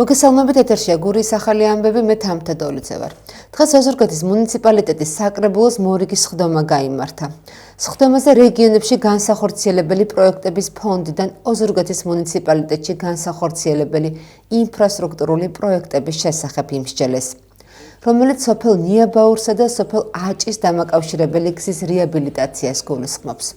მოგესალმებით ეთერშია გურიის ახალი ამბები, მე თამთა დოლიძე ვარ. დღეს ოზურგეთის მუნიციპალიტეტის საკრებულოს მორიგის სხდომა გაიმართა. სხდომაზე რეგიონებში განსახორციელებელი პროექტების ფონდიდან ოზურგეთის მუნიციპალიტეტში განსახორციელებელი ინფრასტრუქტურული პროექტების შესახებ იმსჯელეს, რომელიც სოფელ ნიაბაურსა და სოფელ აჭის დამაკავშირებელი გზის რეაბილიტაციას გულისხმობს.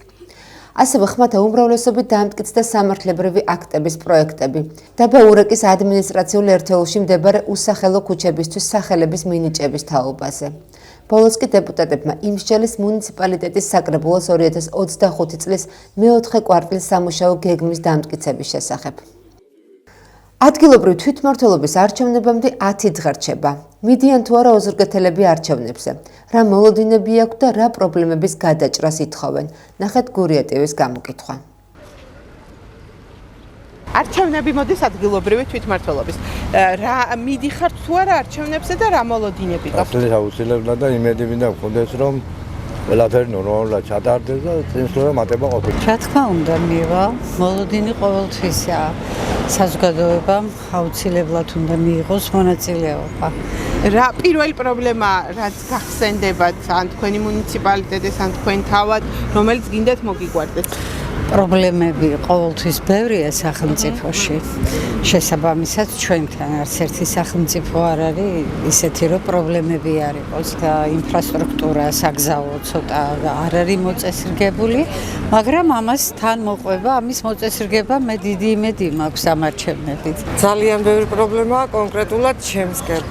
ასევე ხმათა უმრავლესობით დამტკიცდა სამართლებრივი აქტების პროექტები. დაბა ურეკის ადმინისტრაციულ ერთეულში მდებარე უსახელო ქუჩებისთვის სახელების მინიჭების თაობაზე. ბოლოს კი დეპუტატებმა იმსჯელეს მუნიციპალიტეტის საკრებულოს 2025 წლის მეოთხე კვარტლის სამუშაო გეგმის დამტკიცების შესახებ. ადგილობრივ თვითმმართველობის არჩევნებამდე 10 დღე რჩება. მიდიან თუ არა ოზურგეთელები არჩევნებზე, რა მოლოდინები აქვთ და რა პრობლემების გადაჭრას ითხოვენ. ნახეთ გურია ტივის გამოკითხვა. არჩევნები მოდის ადგილობრივი თვითმმართველობის. რა მიდიხართ თუ არა არჩევნებზე და რა მოლოდინები გაქვთ? აუცილებლად და იმედი მინდა გქონდეს, რომ ყველაფერი ნორმალურად ჩატარდეს და წინსვლა მატება ყოფილი. რა თქმა უნდა, მივა, მოლოდინი ყოველთვისაა. საზოგადოებამ აუცილებლად უნდა მიიღოს მონაწილეობა. რა პირველი პრობლემა, რაც გახსენდებათ ან თქვენი მუნიციპალიტეტის, ან თქვენ თავად, რომელიც გინდათ მოგიგვარდეთ? პრობლემები ყოველთვის ბევრია სახელმწიფოში. შესაბამისად, ჩვენთან არც ერთი სახელმწიფო არ არის ისეთი, რომ პრობლემები არ იყოს და ინფრასტრუქტურა, საგზაო ცოტა არ არის მოწესრიგებული, მაგრამ ამას თან მოყვება, ამის მოწესრიგება მე დიდი იმედი მაქვს ამ არჩევნებით. ძალიან ბევრი პრობლემაა კონკრეტულად ჩემსკენ.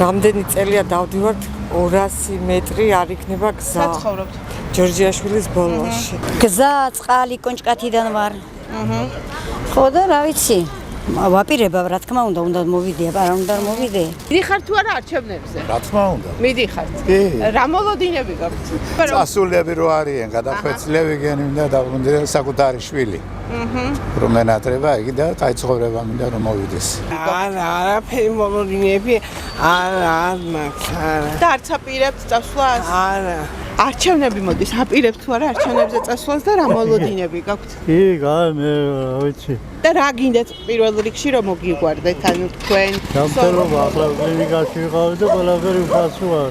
რამდენი წელია დავდივართ 200 მეტრი არ იქნება გზა. სად ცხოვრობთ? ჯორჯიაშვილის ბოლოში. გზა, წყალი, კონჭკათიდან ვარ. ხო და რა ვიცი, ვაპირებავ, რა თქმა უნდა მოვიდე, არა უნდა მოვიდე. მიდიხართ თუ არა არჩევნებზე? რა თქმა უნდა. მიდიხართ. რა მოლოდინები გაქვთ? წასულები რო არიან, გადახვეწილები გენიმ და დაბრუნდნენ საკუთარი შვილი. რომ მენატრება იგი და კაი ცხოვრება მინდა რომ მოვიდეს. არაფერი მოლოდინები არ მაქვს. და არც აპირებთ წასვლას? არა. არჩევნები მოდის, აპირებთ თუ არა არჩევნებზე წასვლას და რა მოლოდინები გაქვთ? კი, მე ვიცი. და რა გინდათ პირველ რიგში რომ მოგიგვარდეთ, ანუ თქვენ გამწერობა ახლა კლინიკაში ვიყავი და ყველაფერი უფასოა,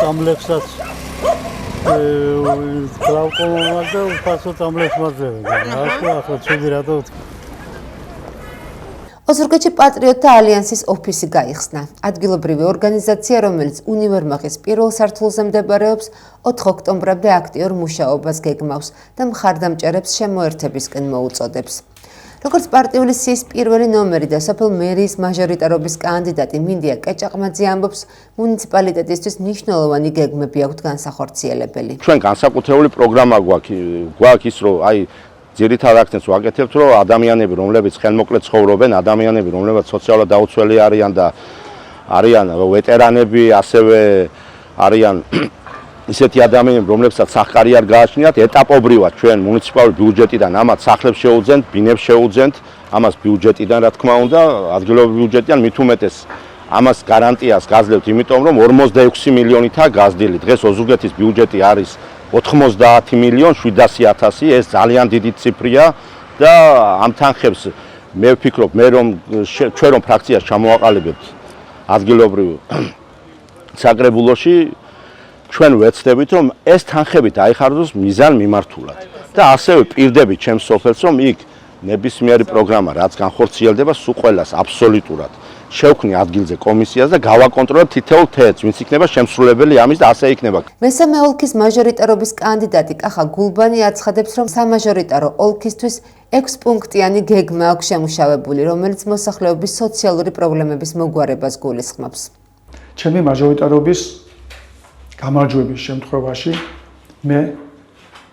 სამლებსაც კრავკომა და უფასო სამლებს მაძლევენ. ახლა ცუდი რატო ვთქვა. ოზურგეთში პატრიოტთა ალიანსის ოფისი გაიხსნა. ადგილობრივი ორგანიზაცია, რომელიც უნივერმაღის პირველ სართულზე მდებარეობს, 4 ოქტომბრამდე აქტიურ მუშაობას გეგმავს და მხარდამჭერებს შემოერთებისკენ მოუწოდებს. როგორც პარტიული სიის პირველი ნომერი და სოფელ მერიის მაჟორიტარობის კანდიდატი მინდია კეჭაყმაძე ამბობს, მუნიციპალიტეტისთვის მნიშვნელოვანი გეგმები აქვთ განსახორციელებელი. ჩვენ განსაკუთრებული პროგრამა გვაქვს ის, რომ ძირითად აქცენტს ვაკეთებთ, რომ ადამიანები, რომლებიც ხელმოკლედ ცხოვრობენ, ადამიანები, რომლებიც სოციალურად დაუცველი არიან და არიან ვეტერანები, ასევე არიან ისეთი ადამიანები, რომლებსაც სახკარი არ გააჩნიათ, ეტაპობრივად ჩვენ მუნიციპალური ბიუჯეტიდან ამათ სახლებს შეუძენთ, ბინებს შეუძენთ, ამას ბიუჯეტიდან რა თქმა უნდა, ადგილობრივი ბიუჯეტიდან მით უმეტეს ამას გარანტიას გაძლევთ, იმიტომ რომ 46 მილიონითაა გაზრდილი. დღეს ოზურგეთის ბიუჯეტი არის 90 მილიონ 700.000, ეს ძალიან დიდი ციფრია და ამ თანხებს მე ვფიქრობ, ჩვენ რომ ფრაქციას ჩამოვაყალიბებთ ადგილობრივ საკრებულოში, ჩვენ ვეცდებით, რომ ეს თანხები დაიხარჯოს მიზან მიმართულად და ასევე პირდებით ჩემს სოფელს, რომ იქ ნებისმიერი პროგრამა, რაც განხორციელდება, სულ ყველას აბსოლუტურად შევქმნი ადგილზე კომისიას და გავაკონტროლებ თითოეულ თეატრს, ვინც იქნება შემსრულებელი ამის და ასე იქნება. მესამე ოლქის მაჟორიტარობის კანდიდატი კახა გულბანი აცხადებს, რომ სამაჟორიტარო ოლქისთვის 6 პუნქტიანი გეგმა აქვს შემუშავებული, რომელიც მოსახლეობის სოციალური პრობლემების მოგვარებას გულისხმობს. ჩემი მაჟორიტარობის გამარჯვების შემთხვევაში მე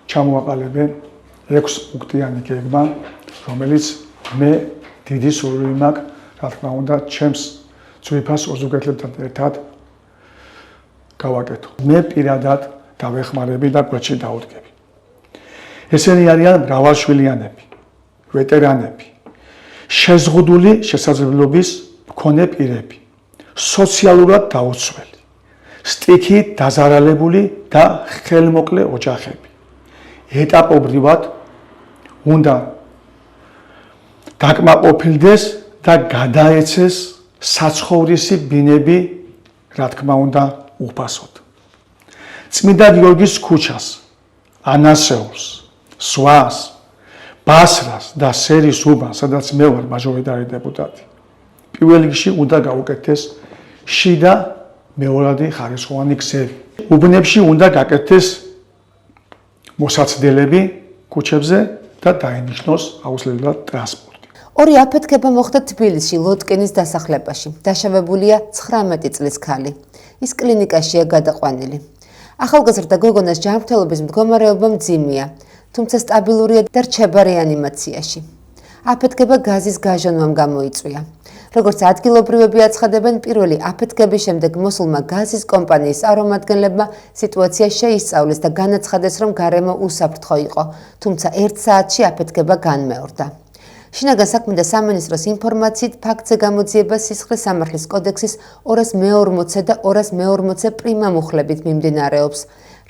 ჩამოვაყალიბე 6 პუნქტიანი გეგმა, რომელიც მე დიდი სურვილი მაქვს, რა თქმა უნდა, ჩემს ძვირფას ოზურგეთლებთან ერთად გავაკეთო. მე პირადად დავეხმარები და გვერდში დაუდგები. ესენი არიან მრავალშვილიანები, ვეტერანები, შეზღუდული შესაძლებლობის მქონე პირები, სოციალურად დაუცველი, სტიქით დაზარალებული და ხელმოკლე ოჯახები. ეტაპობრივად უნდა დაკმაყოფილდეს და გადაეცეს საცხოვრისი ბინები, რა თქმა უნდა, უფასოდ. წმინდა გიორგის ქუჩას, ანასეულს, სვას, ბასრას და სერის უბანს, სადაც მე ვარ მაჟორიტარი დეპუტატი. პირველ რიგში უნდა გაუკეთდეს შიდა მეორადი ხარისხოვანი გზები. უბნებში უნდა გაკეთდეს მოსაცდელები ქუჩებზე და დაინიშნოს აუცილებლად ტრანსპორტი. ორი აფეთქება მოხდა თბილისში ლოტკინის დასახლებაში. დაშავებულია 19 წლის ქალი. ის კლინიკაშია გადაყვანილი. ახალგაზრდა გოგონას ჯანმრთელობის მდგომარეობა მძიმეა, თუმცა სტაბილურია და რჩება რეანიმაციაში. აფეთქება გაზის გაჟონვამ გამოიწვია. როგორც ადგილობრივები აცხადებენ, პირველი აფეთქების შემდეგ მოსულმა გაზის კომპანიის წარმომადგენლებმა სიტუაცია შეისწავლეს და განაცხადეს, რომ გარემო უსაფრთხო იყო, თუმცა 1 საათში აფეთქება განმეორდა. შინაგან საქმეთა სამინისტროს ინფორმაციით, ფაქტზე გამოძიება სისხლის სამართლის კოდექსის 240 და 240 პრიმა მუხლებით მიმდინარეობს,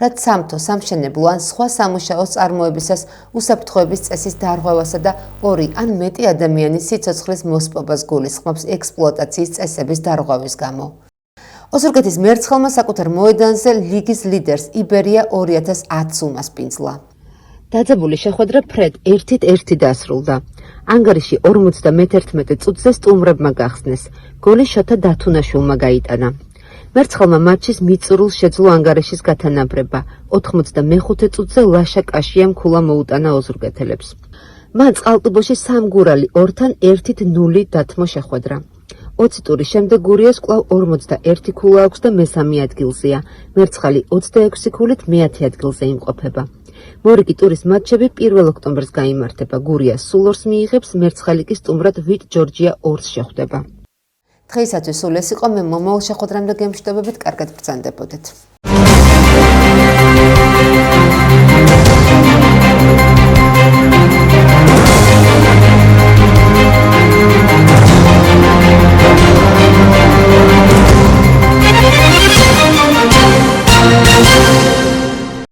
რაც სამთო, სამშენებლო ან სხვა სამუშაოს წარმოებისას უსაფრთხოების წესის დარღვევასა და 2 ან მეტი ადამიანის სიცოცხლის მოსპობას გულისხმობს ექსპლუატაციის წესების დარღვევის გამო. ოზურგეთის მერცხელმა საკუთარ მოედანზე ლიგის ლიდერს იბერია 2010 სუმას პინძლა. დაძაბული შეხვედრა ფრედ 1-1 დასრულდა. ანგარიში 51 წუთზე სტუმრებმა გახსნეს. გოლი შოთა დათუნაშვილმა გაიტანა. მერცხელმა მატჩის მიწურულს შეძლო ანგარიშის გათანაბრება. 85 წუთზე ლაშა კაშიამ ქულა მოუტანა ოზურგეთელებს. მან წყალტუბოში სამგურალი 2-1 დათმო შეხვედრა. 20 ტურის შემდეგ გურიას კვლავ 41 ქულა აქვს და მესამე ადგილზეა. მერცხალი 26 ქულით მე-10 ადგილზე იმყოფება. მორიგი ტურის მატჩები 1 ოქტომბერს გაიმართება. გურია სულ 2-ს მიიღებს, მერცხალი კი სტუმრად ვიტ ჯორჯია 2-ს შეხვდება. დღეისათვის სულ ეს იყო, მე მომავალ შეხვედრამდე გემშვიდობებით, კარგად ბრძანდებოდეთ.